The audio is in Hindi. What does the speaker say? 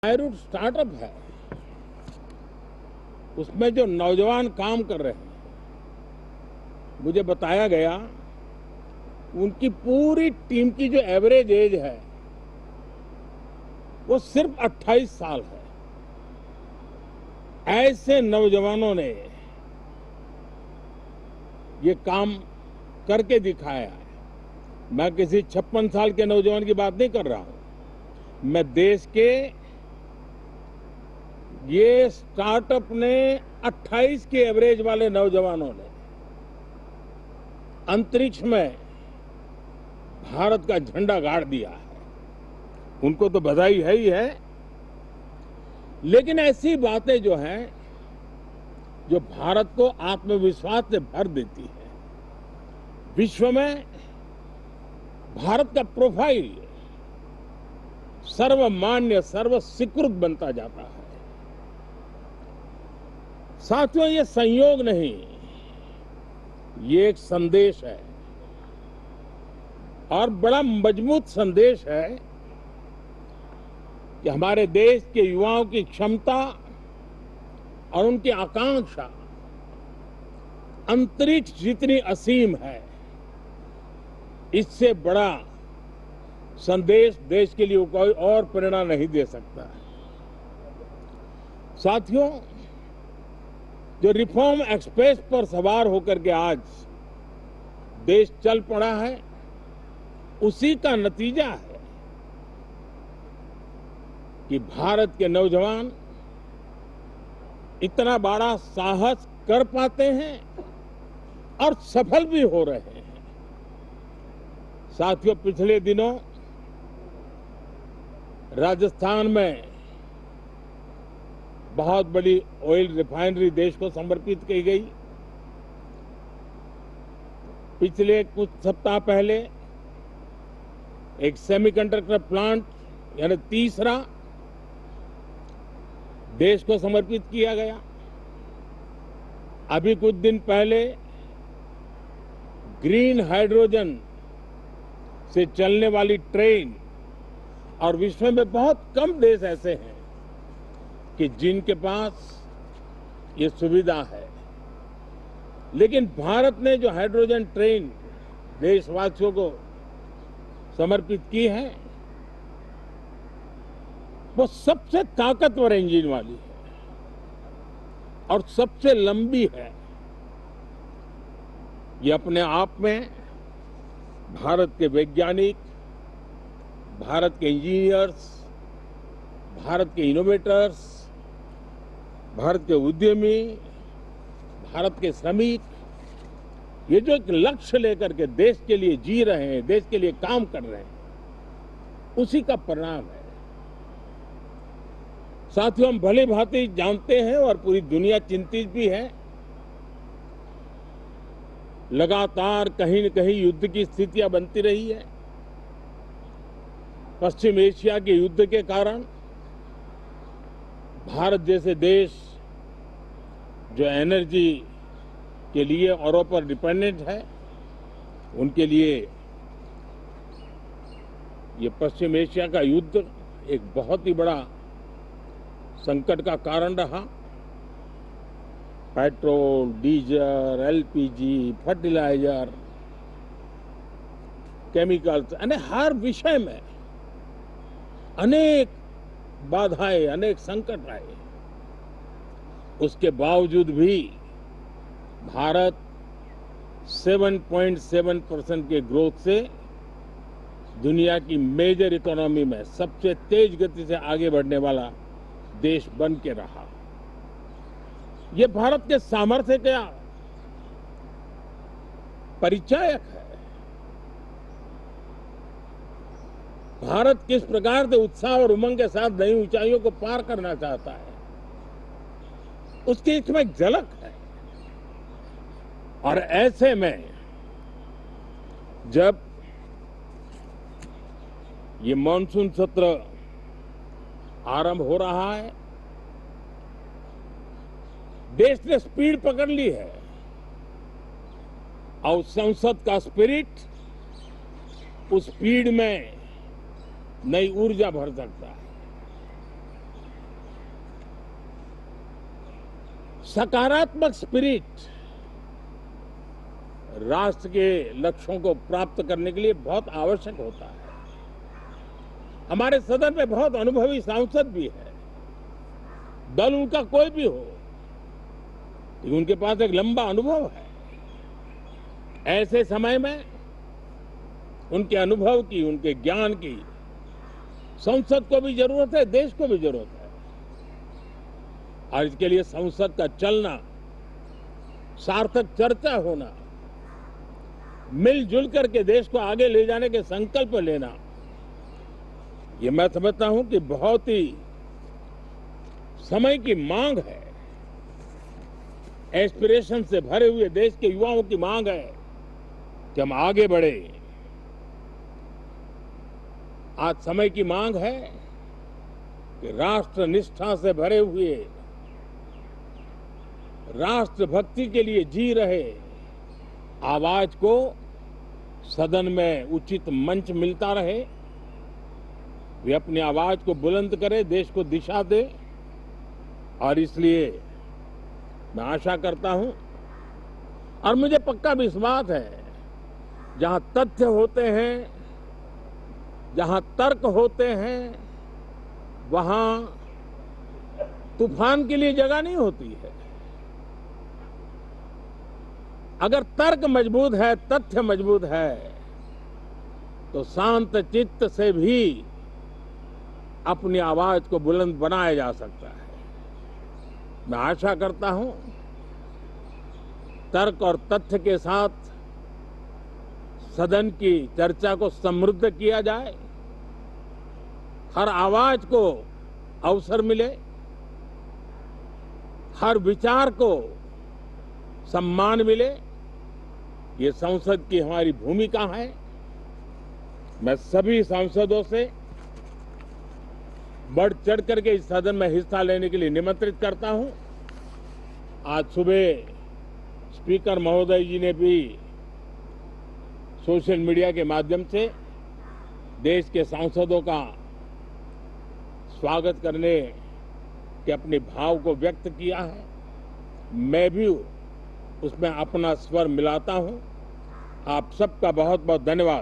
स्काईरूट स्टार्टअप है, उसमें जो नौजवान काम कर रहे हैं, मुझे बताया गया उनकी पूरी टीम की जो एवरेज एज है वो सिर्फ 28 साल है। ऐसे नौजवानों ने ये काम करके दिखाया है। मैं किसी 56 साल के नौजवान की बात नहीं कर रहा हूं, मैं देश के ये स्टार्टअप ने 28 के एवरेज वाले नौजवानों ने अंतरिक्ष में भारत का झंडा गाड़ दिया है। उनको तो बधाई है ही है, लेकिन ऐसी बातें जो हैं जो भारत को आत्मविश्वास से भर देती है। विश्व में भारत का प्रोफाइल सर्वमान्य सर्वस्वीकृत बनता जाता है। साथियों, ये संयोग नहीं, ये एक संदेश है और बड़ा मजबूत संदेश है कि हमारे देश के युवाओं की क्षमता और उनकी आकांक्षा अंतरिक्ष जितनी असीम है, इससे बड़ा संदेश देश के लिए कोई और प्रेरणा नहीं दे सकता है। साथियों, जो रिफॉर्म एक्सप्रेस पर सवार होकर के आज देश चल पड़ा है, उसी का नतीजा है कि भारत के नौजवान इतना बड़ा साहस कर पाते हैं और सफल भी हो रहे हैं। साथियों, पिछले दिनों राजस्थान में बहुत बड़ी ऑयल रिफाइनरी देश को समर्पित की गई। पिछले कुछ सप्ताह पहले एक सेमीकंडक्टर प्लांट यानी तीसरा देश को समर्पित किया गया। अभी कुछ दिन पहले ग्रीन हाइड्रोजन से चलने वाली ट्रेन, और विश्व में बहुत कम देश ऐसे हैं कि जिनके पास ये सुविधा है, लेकिन भारत ने जो हाइड्रोजन ट्रेन देशवासियों को समर्पित की है, वो सबसे ताकतवर इंजन वाली है और सबसे लंबी है। ये अपने आप में भारत के वैज्ञानिक, भारत के इंजीनियर्स, भारत के इनोवेटर्स, भारत के उद्यमी, भारत के श्रमिक, ये जो एक लक्ष्य लेकर के देश के लिए जी रहे हैं, देश के लिए काम कर रहे हैं, उसी का परिणाम है। साथियों, हम भली भांति जानते हैं और पूरी दुनिया चिंतित भी है, लगातार कहीं न कहीं युद्ध की स्थितियां बनती रही है। पश्चिम एशिया के युद्ध के कारण भारत जैसे देश जो एनर्जी के लिए औरों पर डिपेंडेंट है, उनके लिए ये पश्चिम एशिया का युद्ध एक बहुत ही बड़ा संकट का कारण रहा। Petrol, diesel, LPG, fertiliser, chemicals, यानी हर विषय में अनेक बाधाएं, अनेक संकट आए। उसके बावजूद भी भारत 7.7% के ग्रोथ से दुनिया की मेजर इकोनॉमी में सबसे तेज गति से आगे बढ़ने वाला देश बन के रहा। ये भारत के सामर्थ्य का परिचायक है। भारत किस प्रकार से उत्साह और उमंग के साथ नई ऊंचाइयों को पार करना चाहता है, उसकी इसमें एक झलक है। और ऐसे में जब ये मॉनसून सत्र आरंभ हो रहा है, देश ने स्पीड पकड़ ली है और संसद का स्पिरिट उस स्पीड में नई ऊर्जा भर सकता है। सकारात्मक स्पिरिट राष्ट्र के लक्ष्यों को प्राप्त करने के लिए बहुत आवश्यक होता है। हमारे सदन में बहुत अनुभवी सांसद भी है, दल उनका कोई भी हो, लेकिन उनके पास एक लंबा अनुभव है। ऐसे समय में उनके अनुभव की, उनके ज्ञान की संसद को भी जरूरत है, देश को भी जरूरत है। और इसके लिए संसद का चलना, सार्थक चर्चा होना, मिलजुल करके देश को आगे ले जाने के संकल्प लेना, ये मैं समझता हूं कि बहुत ही समय की मांग है। एस्पिरेशन से भरे हुए देश के युवाओं की मांग है कि हम आगे बढ़े। आज समय की मांग है कि राष्ट्र निष्ठा से भरे हुए, राष्ट्र भक्ति के लिए जी रहे आवाज को सदन में उचित मंच मिलता रहे, वे अपनी आवाज को बुलंद करे, देश को दिशा दे। और इसलिए मैं आशा करता हूं और मुझे पक्का विश्वास है, जहां तथ्य होते हैं, जहां तर्क होते हैं, वहां तूफान के लिए जगह नहीं होती है। अगर तर्क मजबूत है, तथ्य मजबूत है, तो शांत चित्त से भी अपनी आवाज को बुलंद बनाया जा सकता है। मैं आशा करता हूं तर्क और तथ्य के साथ सदन की चर्चा को समृद्ध किया जाए, हर आवाज को अवसर मिले, हर विचार को सम्मान मिले। ये संसद की हमारी भूमिका है। मैं सभी सांसदों से बढ़ चढ़ करके इस सदन में हिस्सा लेने के लिए निमंत्रित करता हूं। आज सुबह स्पीकर महोदय जी ने भी सोशल मीडिया के माध्यम से देश के सांसदों का स्वागत करने के अपने भाव को व्यक्त किया है। मैं भी उसमें अपना स्वर मिलाता हूं। आप सबका बहुत बहुत धन्यवाद।